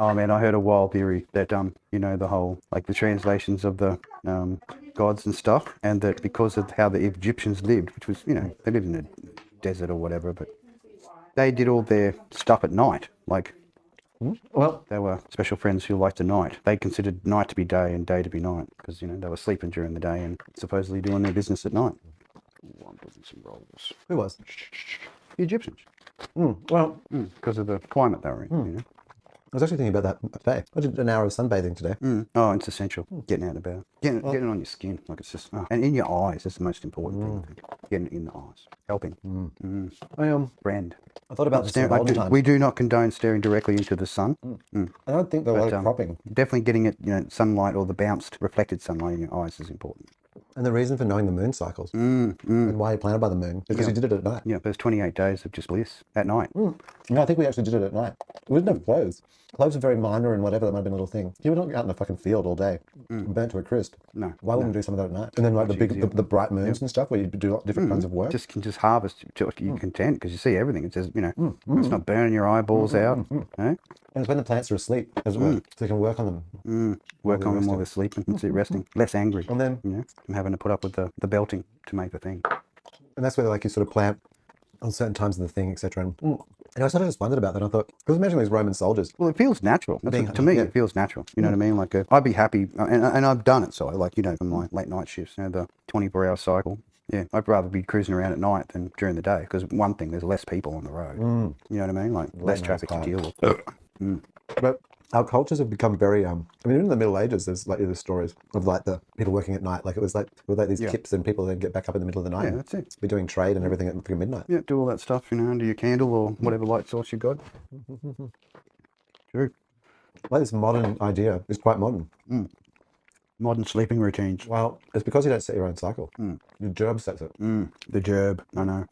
Oh man, I heard a wild theory that the whole like the translations of the gods and stuff, and that because of how the Egyptians lived, which was they lived in a desert or whatever, but they did all their stuff at night. Like, Well, they were special friends who liked the night. They considered night to be day and day to be night because they were sleeping during the day and supposedly doing their business at night. Ooh, I'm doing some rolls. who was? The Egyptians. Well, Because of the climate they were in. I was actually thinking about that today. I did an hour of sunbathing today. Oh, it's essential. Getting out and about. Getting it on your skin. Like it's just, and in your eyes. That's the most important thing, I think. Getting it in the eyes. Helping. Brand. I thought about this all the time. We do not condone staring directly into the sun. I don't think there was cropping. Definitely getting it, sunlight or the bounced, reflected sunlight in your eyes is important. And the reason for knowing the moon cycles and why you're planted by the moon is because you did it at night. Yeah, there's 28 days of just bliss at night. No, I think we actually did it at night. We didn't have clothes. Clothes are very minor and whatever, that might have been a little thing. You were not out in the fucking field all day, burnt to a crisp. No. Why wouldn't we do some of that at night? And then like the bright moons and stuff where you do different kinds of work. Just can harvest to your content because you see everything. It says, it's not burning your eyeballs out. And it's when the plants are asleep as well, so you can work on them. Work on them while they're sleeping. That's it, resting. Less angry. And then, from having to put up with the belting to make the thing. And that's where like you sort of plant on certain times of the thing, etc. And I sort of just wondered about that. I thought, because imagine these Roman soldiers. Well, it feels natural. To me, it feels natural. You know what I mean? Like, I'd be happy, and I've done it. So, like, from my late night shifts, the 24-hour cycle. Yeah, I'd rather be cruising around at night than during the day. Because one thing, there's less people on the road. You know what I mean? Like, less traffic to deal with. But our cultures have become very, even in the Middle Ages, there's like the stories of like the people working at night. Like it was like these kips and people then get back up in the middle of the night. Yeah, that's it. Be doing trade and everything at midnight. Yeah, do all that stuff, under your candle or whatever light source you got. True. Like this modern idea is quite modern. Modern sleeping routines. Well, it's because you don't set your own cycle. Your gerb sets it. The gerb, I know.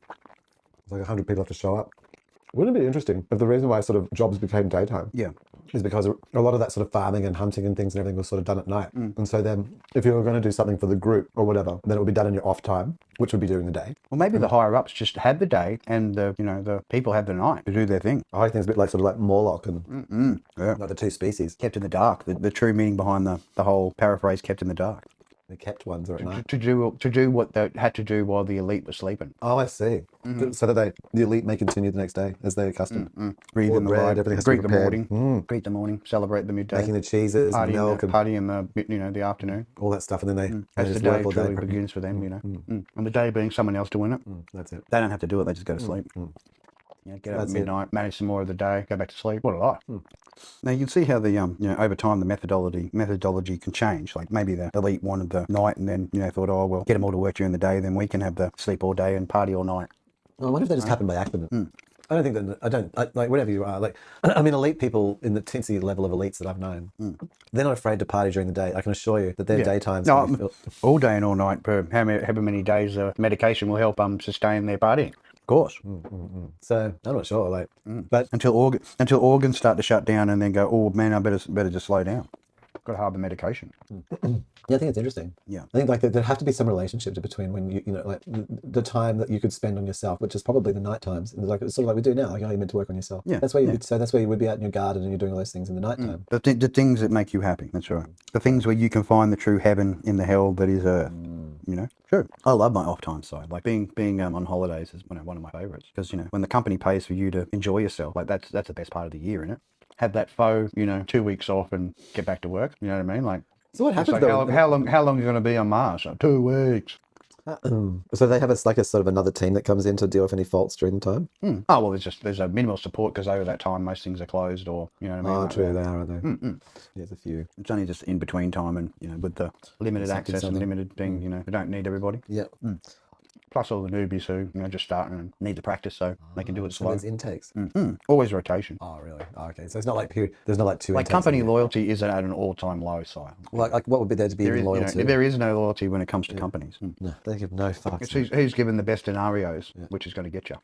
It's like 100 people have to show up. Wouldn't it be interesting if the reason why sort of jobs became daytime is because a lot of that sort of farming and hunting and things and everything was sort of done at night. And so then if you were going to do something for the group or whatever, then it would be done in your off time, which would be during the day. Well, maybe the higher ups just had the day and the people had the night to do their thing. I think it's a bit like sort of like Morlock and like the two species. Kept in the dark. The true meaning behind the whole paraphrase, kept in the dark. The kept ones are at night. To do what they had to do while the elite was sleeping. Oh, I see. So that the elite may continue the next day as they're accustomed. Breathe in the light, everything has greet to be the prepared. morning, greet the morning, celebrate the midday, making the cheeses, party and milk, and party in the afternoon, all that stuff, and then they as the day truly begins for them, and the day being someone else doing it. That's it. They don't have to do it; they just go to sleep. Get up at midnight, manage some more of the day, go back to sleep. What a life! Now you can see how the over time the methodology can change. Like maybe the elite wanted the night, and then thought, oh well, get them all to work during the day, then we can have the sleep all day and party all night. Well, I wonder if that just happened by accident. I don't think that, like whatever you are, like, I mean, elite people in the teensy level of elites that I've known, they're not afraid to party during the day. I can assure you that their daytimes. No, all day and all night for however many days medication will help sustain their partying. Of course. So I'm not sure, like, but until organs start to shut down and then go, oh man, I better just slow down. Got to have the medication. Yeah, I think it's interesting. Yeah, I think like there have to be some relationship between when you like the time that you could spend on yourself, which is probably the night times. And like it's sort of like we do now. Like, you're meant to work on yourself. Yeah, that's where you that's where you would be out in your garden and you're doing all those things in the night time. The things that make you happy. That's right. The things where you can find the true heaven in the hell that is earth. Sure. I love my off time side. Like being on holidays is one of my favorites because when the company pays for you to enjoy yourself, like that's the best part of the year, isn't it? Have that faux, 2 weeks off and get back to work. You know what I mean? Like, so what happens? Like how long are you going to be on Mars? 2 weeks. So they have a sort of another team that comes in to deal with any faults during the time. Oh well, there's a minimal support because over that time most things are closed or what I mean. Oh, true, they are, aren't they? There's a few. It's only just in between time and with the limited access and limited thing. We don't need everybody. Yeah. Plus all the newbies who just starting and need the practice, so they can do it slow. There's intakes. Always rotation. Oh, really? Oh, okay. So it's not like there's not like two. Like company loyalty is at an all-time low side. Like what would be there to be loyalty? There is no loyalty when it comes to companies. No, they give no fucks. Who's given the best scenarios, which is going to get you.